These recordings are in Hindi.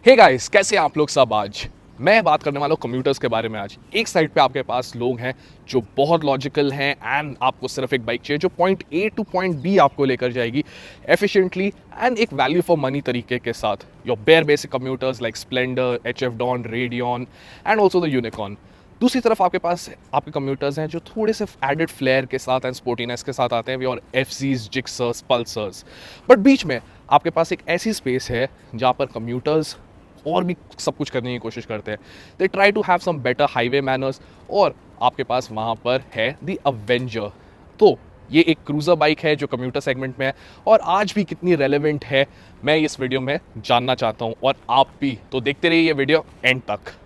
हे गाइस, कैसे हैं आप लोग सब। आज मैं बात करने वाला हूँ कम्यूटर्स के बारे में। आज एक साइड पे आपके पास लोग हैं जो बहुत लॉजिकल हैं एंड आपको सिर्फ एक बाइक चाहिए जो point A to point B आपको लेकर जाएगी एफिशिएंटली एंड एक वैल्यू फॉर मनी तरीके के साथ। Your bare basic commuters like Splendor, H F Dawn, Radeon and also the Unicorn. दूसरी तरफ आपके पास आपके कम्यूटर्स हैं जो थोड़े से एडेड फ्लेयर के साथ एंड स्पोर्टीनेस के साथ आते हैं, और एफ जीज, जिक्सर्स, पल्सर्स। बट बीच में आपके पास एक ऐसी स्पेस है जहाँ पर कम्यूटर्स और भी सब कुछ करने की कोशिश करते हैं। They try to have some better highway manners, और आपके पास वहाँ पर है द अवेंजर। तो ये एक क्रूज़र बाइक है जो कम्यूटर सेगमेंट में है, और आज भी कितनी रेलेवेंट है मैं इस वीडियो में जानना चाहता हूँ, और आप भी। तो देखते रहिए ये वीडियो एंड तक।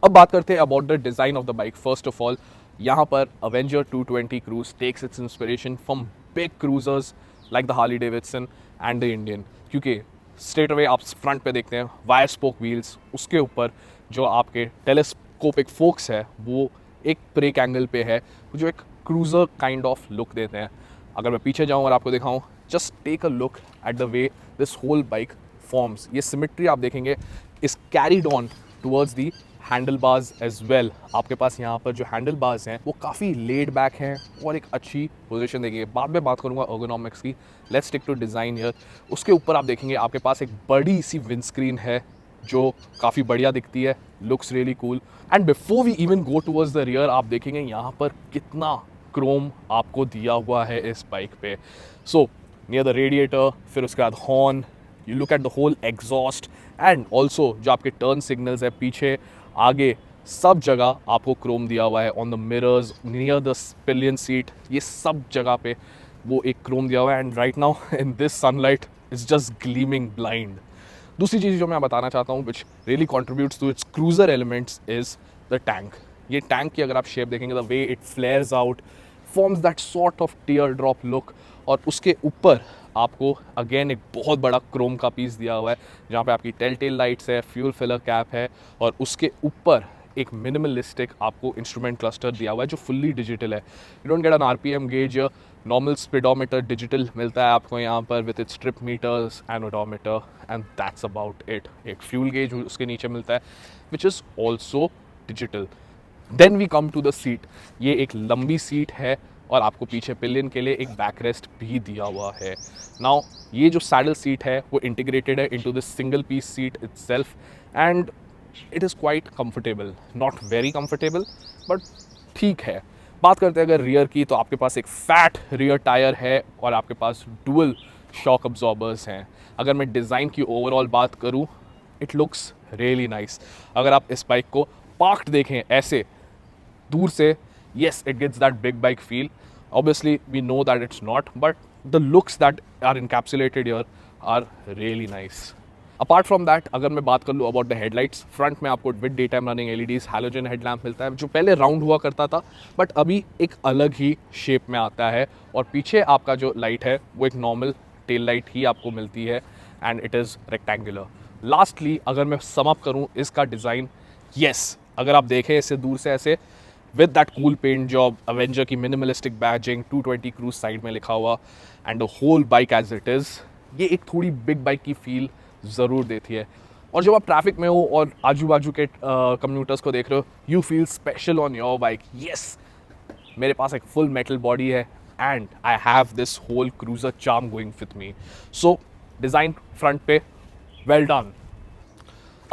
अब बात करते हैं about the design of the bike. First of all, यहाँ पर Avenger 220 cruise takes its inspiration from big cruisers like the Harley Davidson and the Indian, क्योंकि स्ट्रेट अवे आप फ्रंट पे देखते हैं वायर स्पोक व्हील्स, उसके ऊपर जो आपके टेलीस्कोपिक फोक्स है वो एक ब्रेक एंगल पे है, जो एक क्रूज़र काइंड ऑफ लुक देते हैं। अगर मैं पीछे जाऊँ और आपको दिखाऊँ, just take a look at the way this whole bike forms. ये सिमेट्री आप देखेंगे is carried on towards the handle bars as well. आपके पास यहाँ पर जो हैंडल बार्स हैं वो काफ़ी लेड बैक हैं और एक अच्छी पोजीशन देंगे। बाद में बात करूँगा ergonomics की। Let's stick to design here. उसके ऊपर आप देखेंगे आपके पास एक बड़ी सी विंड स्क्रीन है जो काफ़ी बढ़िया दिखती है, looks really cool. And before we even go towards the rear, आप देखेंगे यहाँ पर कितना क्रोम आपको दिया हुआ है इस बाइक पे। सो नियर द रेडिएटर, फिर उसके बाद horn, you look at the whole exhaust and also जो आपके टर्न सिग्नल्स है पीछे आगे, सब जगह आपको क्रोम दिया हुआ है। On the mirrors, near the pillion seat, ये सब जगह पे वो एक क्रोम दिया हुआ है। And right now in this sunlight is just gleaming blind. दूसरी चीज़ जो मैं बताना चाहता हूँ which really contributes to its cruiser elements is the tank. ये टैंक की अगर आप शेप देखेंगे, the way it flares out forms that sort of tear drop look, और उसके ऊपर आपको अगेन एक बहुत बड़ा क्रोम का पीस दिया हुआ है जहाँ पे आपकी टेल लाइट्स है, फ्यूल फिलर कैप है, और उसके ऊपर एक मिनिमलिस्टिक आपको इंस्ट्रूमेंट क्लस्टर दिया हुआ है जो फुल्ली डिजिटल है। You don't get an RPM gauge, normal speedometer digital मिलता है आपको यहाँ पर with its trip meters and odometer, and that's about it. एक फ्यूल गेज उसके नीचे मिलता है which is also digital. Then we come to the seat. ये एक लंबी सीट है और आपको पीछे पिलियन के लिए एक बैक रेस्ट भी दिया हुआ है। नाउ ये जो सैडल सीट है वो इंटीग्रेटेड है into this single piece seat itself, and it is quite comfortable, not very comfortable but ठीक है। बात करते हैं अगर रियर की, तो आपके पास एक फैट रियर टायर है और आपके पास डुअल शॉक अब्जॉर्बर्स हैं। अगर मैं डिज़ाइन की ओवरऑल बात करूँ, इट लुक्स रियली नाइस। अगर आप इस बाइक को पार्क्ड देखें ऐसे दूर से, yes, it gets that big bike feel. Obviously we know that it's not, but the looks that are encapsulated here are really nice. Apart from that, अगर मैं बात कर लूँ about the headlights, फ्रंट में आपको with day time running LEDs halogen headlamp मिलता है जो पहले राउंड हुआ करता था बट अभी एक अलग ही शेप में आता है, और पीछे आपका जो लाइट है वो एक नॉर्मल टेल लाइट ही आपको मिलती है and it is rectangular. Lastly अगर मैं सम अप करूँ इसका डिज़ाइन, yes, अगर आप देखें इसे दूर से ऐसे with that cool paint job, Avenger की मिनिमलिस्टिक बैजिंग, 220 क्रूज साइड में लिखा हुआ, and the whole bike as it is, ये एक थोड़ी बिग बाइक की फील ज़रूर देती है। और जब आप ट्रैफिक में हो और आजू बाजू के कम्यूटर्स को देख रहे हो, you feel special on your bike. Yes, मेरे पास एक फुल मेटल बॉडी है and I have this whole cruiser charm going with me. So design front पे वेल डन।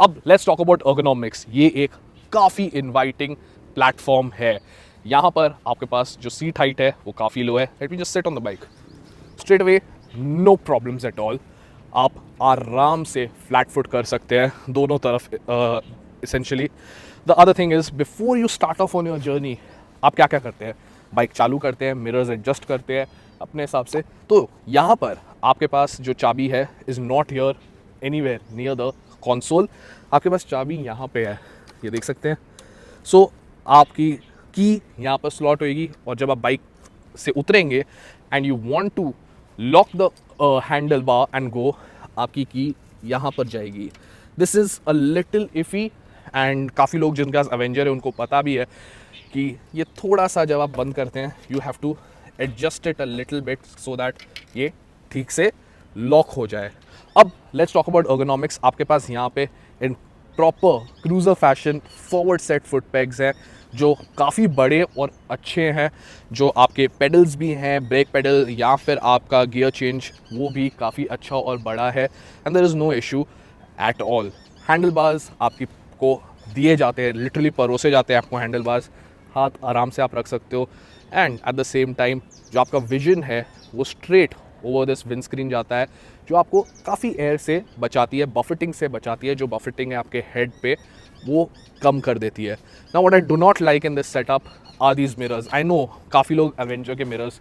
अब लेट्स टॉक अबाउट ergonomics। ये एक काफ़ी इन्वाइटिंग प्लेटफॉर्म है। यहाँ पर आपके पास जो सीट हाइट है वो काफ़ी लो है। Let me just sit on the bike straight away, no problems at all. आप आराम से फ्लैट फुट कर सकते हैं दोनों तरफ essentially. The other thing is, before you start of on your journey, आप क्या क्या करते हैं? बाइक चालू करते हैं, मिरर्स एडजस्ट करते हैं अपने हिसाब से। तो यहाँ पर आपके पास जो चाबी है is not here anywhere near the console. आपके पास चाबी यहाँ पे है, ये देख सकते हैं। सो आपकी की यहाँ पर स्लॉट होएगी, और जब आप बाइक से उतरेंगे and you want to lock the handlebar and go, आपकी की यहाँ पर जाएगी। This is a little iffy, and काफ़ी लोग जिनके पास अवेंजर है उनको पता भी है कि ये थोड़ा सा जब आप बंद करते हैं you have to adjust it a little bit so that ये ठीक से लॉक हो जाए। अब लेट्स टॉक अबाउट ergonomics। आपके पास यहाँ पे in proper cruiser fashion forward set foot pegs हैं जो काफ़ी बड़े और अच्छे हैं, जो आपके पेडल्स भी हैं, ब्रेक पेडल या फिर आपका गियर चेंज वो भी काफ़ी अच्छा और बड़ा है and there is no issue at all. Handle bars आपकी को दिए जाते हैं, लिटरली परोसे जाते हैं आपको हैंडल बार्स, हाथ आराम से आप रख सकते हो and at the same time जो आपका विजन है वो straight over this wind screen जाता है, जो आपको काफ़ी एयर से बचाती है, बफेटिंग से बचाती है। जो बफेटिंग है आपके हेड पे वो कम कर देती है। Now what I do not like in this setup are these mirrors. I know काफ़ी लोग एवेंजर के मिरर्स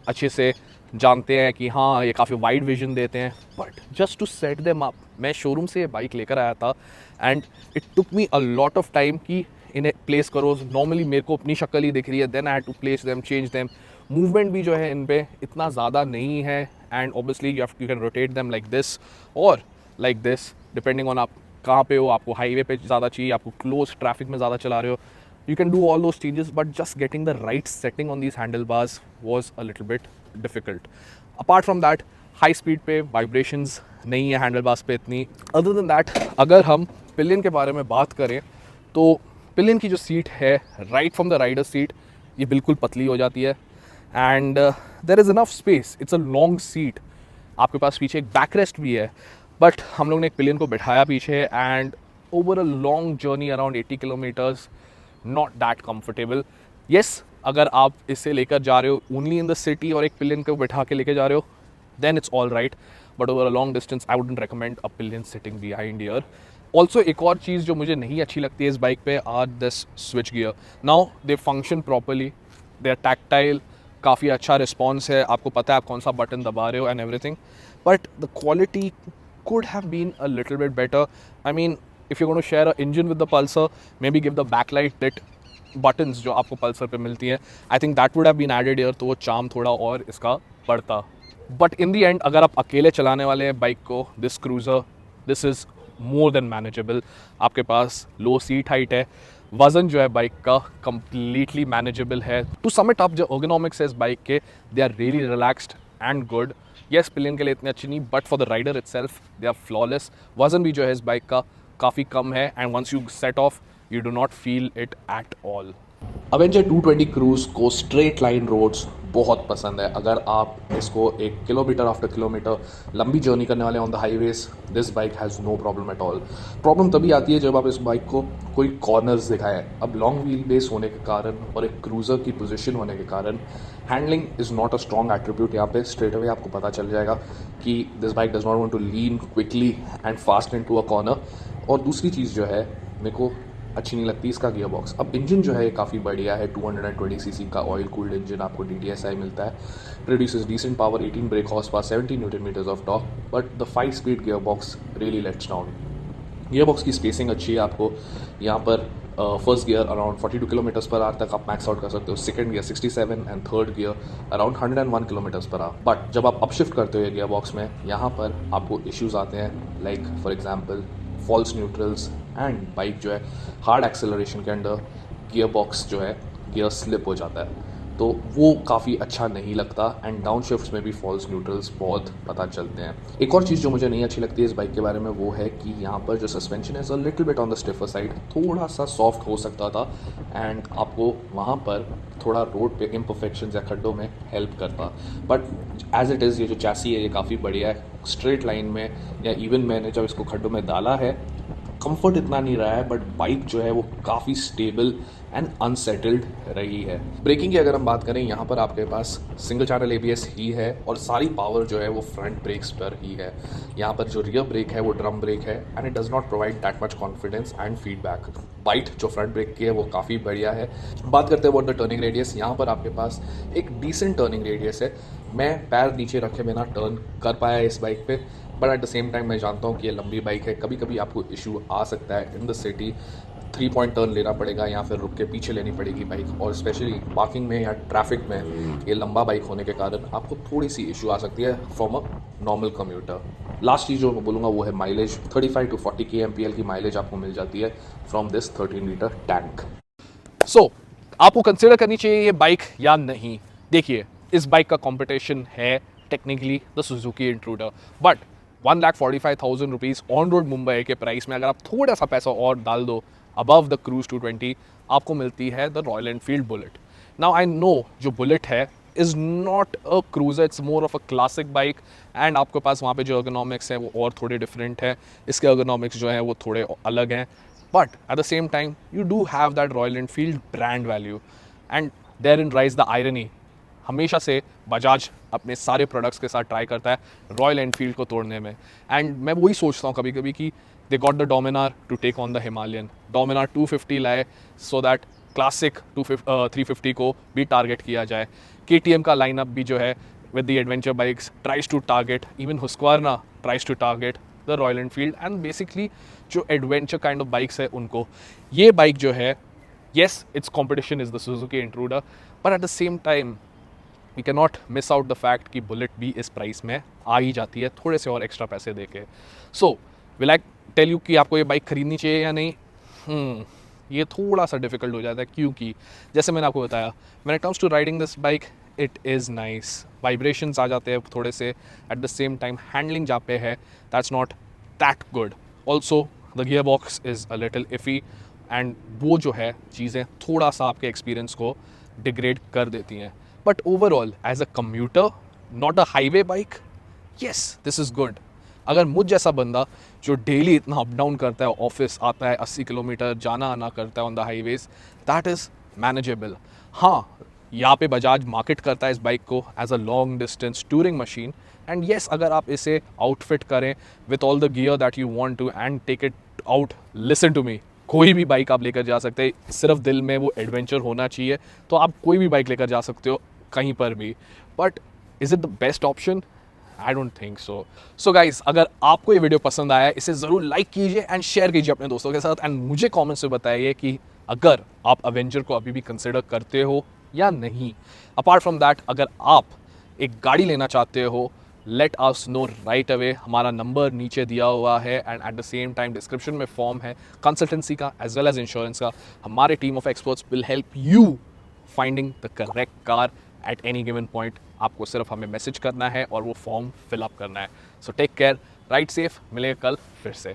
अच्छे से जानते हैं कि हाँ ये काफ़ी वाइड विजन देते हैं, but just to set them up, मैं शोरूम से ये बाइक लेकर आया था and it took me a lot of time कि इन्हें प्लेस करो। नॉर्मली मेरे को अपनी शक्ल ही दिख रही है, then I had to place them, change them. Movement भी जो है इन पे इतना ज़्यादा नहीं है and obviously you can rotate them like this और लाइक दिस डिपेंडिंग ऑन आप कहाँ पे हो। आपको हाईवे पे ज़्यादा चाहिए, आपको क्लोज ट्रैफिक में ज़्यादा चला रहे हो, you can do all those changes, but just getting the right setting on these handlebars was a little bit difficult. Apart from that, high speed पे vibrations नहीं है handlebars पे इतनी। Other than that, अगर हम पिलियन के बारे में बात करें तो पिलियन की जो सीट है right from the rider seat ये बिल्कुल पतली हो जाती है and there is enough space, it's a long seat। आपके पास पीछे एक बैक रेस्ट भी है, बट हम लोग ने एक पिलियन को बिठाया पीछे and over a long journey around 80 kilometres not that comfortable. Yes, अगर आप इसे लेकर जा रहे हो ओनली इन द सिटी और एक पिलियन को बैठा के लेके जा रहे हो then it's all right, but over a long distance I wouldn't recommend a pillion sitting behind here. Also एक और चीज़ जो मुझे नहीं अच्छी लगती है इस बाइक पे are this switch gear. Now they function properly, they are tactile, काफ़ी अच्छा रिस्पॉन्स है, आपको पता है आप कौन सा बटन दबा रहे हो and everything, but the quality could have been a little bit better. I mean, if you're going to share an engine with the Pulsar, maybe give the backlight lit buttons जो आपको Pulsar पे मिलती हैं, I think that would have been added here, तो वो चार्म थोड़ा और इसका बढ़ता। But in the end, अगर आप अकेले चलाने वाले हैं बाइक को, this cruiser, this is more than manageable। आपके पास लो सीट हाइट है, वज़न जो है बाइक का completely manageable है। To sum it up, जो ergonomics है इस बाइक के, they are really relaxed and good। Yes pillion के लिए इतनी अच्छी नहीं, but for the rider itself they are flawless. वज़न भी जो है इस बाइक का काफ़ी कम है and once you set off you do not feel it at all. Avenger 220 cruise को स्ट्रेट लाइन रोड्स बहुत पसंद है। अगर आप इसको एक किलोमीटर आफ्टर किलोमीटर लंबी जर्नी करने वाले on the highways, this bike has no problem at all. Problem तभी आती है जब आप इस बाइक को कोई कॉर्नर्स दिखाएं। अब लॉन्ग व्हील बेस होने के कारण और एक क्रूज़र की पोजीशन होने के कारण handling is not a strong attribute. यहाँ पे स्ट्रेट अवे आपको पता चल जाएगा कि this bike does not want to lean quickly and fast into a corner. और दूसरी चीज़ जो है मेरे को अच्छी नहीं लगती इसका गियर बॉक्स। अब इंजन जो है काफ़ी बढ़िया है, 220 सीसी का ऑयल कूल्ड इंजन आपको DDSI मिलता है, produces decent power, 18 brake horse power, 70 newton metres of torque, but the 5 speed gear box really lets down. Gear box की स्पेसिंग अच्छी है, आपको यहाँ पर first gear around 42 kilometres per hour तक आप मैक्स आउट कर सकते हो, second gear 67 and third gear around 101 kilometres per hour. But जब आप अपशिफ्ट करते हो गियर बॉक्स में, यहाँ पर आपको इश्यूज आते हैं, like for example false neutrals and bike जो है हार्ड एक्सेलरेशन के अंडर गियर बॉक्स जो है गियर स्लिप हो जाता है, तो वो काफ़ी अच्छा नहीं लगता एंड डाउन शिफ्ट्स में भी फॉल्स न्यूट्रल्स बहुत पता चलते हैं। एक और चीज़ जो मुझे नहीं अच्छी लगती है इस बाइक के बारे में वो है कि यहाँ पर जो सस्पेंशन है अ little bit on the stiffer side, थोड़ा सा सॉफ्ट हो सकता था एंड आपको वहाँ पर थोड़ा रोड पे इम्परफेक्शंस या खड्डों में हेल्प करता। बट एज इट इज़ ये जो चैसी है ये काफ़ी बढ़िया है। स्ट्रेट लाइन में या इवन मैंने जब इसको खड्डों में डाला है कंफर्ट इतना नहीं रहा है, बट बाइक जो है वो काफ़ी स्टेबल एंड अनसेटल्ड रही है। ब्रेकिंग की अगर हम बात करें, यहाँ पर आपके पास सिंगल चैनल ABS ही है और सारी पावर जो है वो फ्रंट ब्रेक्स पर ही है। यहाँ पर जो रियर ब्रेक है वो ड्रम ब्रेक है and it does not provide that much confidence and feedback. Bite जो फ्रंट ब्रेक की है वो काफ़ी बढ़िया है। बात करते हैं अबाउट द टर्निंग रेडियस, यहाँ पर आपके पास एक डिसेंट टर्निंग रेडियस है। मैं पैर नीचे रखे बिना टर्न कर पाया इस बाइक पे, but at the same time मैं जानता हूँ कि ये लंबी बाइक है, कभी कभी आपको इशू आ सकता है in the city, 3 point turn लेना पड़ेगा या फिर रुक के पीछे लेनी पड़ेगी बाइक, और स्पेशली पार्किंग में या ट्रैफिक में ये लंबा बाइक होने के कारण आपको थोड़ी सी इशू आ सकती है from a normal commuter. Last चीज़ जो मैं बोलूँगा वो है माइलेज। 35 to 40 kmpl की माइलेज आपको मिल जाती है from this 13 litre tank. So आपको कंसिडर करनी चाहिए ये बाइक या नहीं। देखिए, इस बाइक का कंपटीशन है technically the Suzuki Intruder, but 1,45,000 rupees on road Mumbai के प्राइस में अगर आप थोड़ा सा पैसा और डाल दो अबव द क्रूज 220, आपको मिलती है the Royal Enfield bullet. Now I know जो बुलेट है is not a cruiser, it's more of a classic bike, and आपके पास वहाँ पे जो अर्गोनॉमिक्स हैं वो और थोड़े डिफरेंट है, इसके अर्गोनॉमिक्स जो हैं वो थोड़े अलग हैं, but at the same time you do have that Royal Enfield brand value, and there in lies the irony. हमेशा से बजाज अपने सारे प्रोडक्ट्स के साथ ट्राई करता है रॉयल एनफील्ड को तोड़ने में, एंड मैं वही सोचता हूँ कभी कभी कि they got the Dominar to take on the Himalayan. Dominar 250 लाए सो दैट क्लासिक 350 को भी टारगेट किया जाए। KTM का लाइनअप भी जो है with the adventure bikes tries to target, even Husqvarna tries to target the Royal Enfield, and basically जो एडवेंचर काइंड ऑफ बाइक्स है उनको ये बाइक जो है, yes its competition is the Suzuki Intruder, but at the same time we can not miss out the fact कि बुलेट भी इस प्राइस में आ ही जाती है थोड़े से और एक्स्ट्रा पैसे दे के। So will I tell you कि आपको ये बाइक खरीदनी चाहिए या नहीं? ये थोड़ा सा डिफिकल्ट हो जाता है, क्योंकि जैसे मैंने आपको बताया when it comes to riding this bike it is nice, vibrations आ जाते हैं थोड़े से, एट द सेम टाइम हैंडलिंग जहाँ पे है that's not that good. Also the gearbox is a little iffy, and वो जो है चीज़ें थोड़ा सा आपके एक्सपीरियंस को डिग्रेड कर देती हैं, but overall as a commuter, not a highway bike, yes this is good. अगर मुझ जैसा बंदा जो डेली इतना अप डाउन करता है, ऑफिस आता है 80 किलोमीटर जाना आना करता है on the highways, that is manageable. हाँ, यहाँ पे बजाज मार्केट करता है इस बाइक को as a long distance touring machine, and yes अगर आप इसे आउटफिट करें with all the gear that you want to and take it out, listen to me, कोई भी बाइक आप लेकर जा सकते हैं, सिर्फ दिल में वो एडवेंचर होना चाहिए, तो आप कोई भी बाइक लेकर जा सकते हो कहीं पर भी, but is it the best option? I don't think so. So guys, अगर आपको ये वीडियो पसंद आया है इसे ज़रूर लाइक कीजिए एंड शेयर कीजिए अपने दोस्तों के साथ, एंड मुझे कमेंट्स में बताइए कि अगर आप अवेंजर को अभी भी कंसिडर करते हो या नहीं। अपार्ट फ्रॉम दैट, अगर आप एक गाड़ी लेना चाहते हो, let us know right away. हमारा नंबर नीचे दिया हुआ है, and at the same time description में फॉर्म है कंसल्टेंसी का एज वेल एज इंश्योरेंस का। हमारे team of experts will help you finding the correct car at any given point. आपको सिर्फ हमें मैसेज करना है और वो फॉर्म फिल अप करना है। So take care, ride safe, मिलेंगे कल फिर से।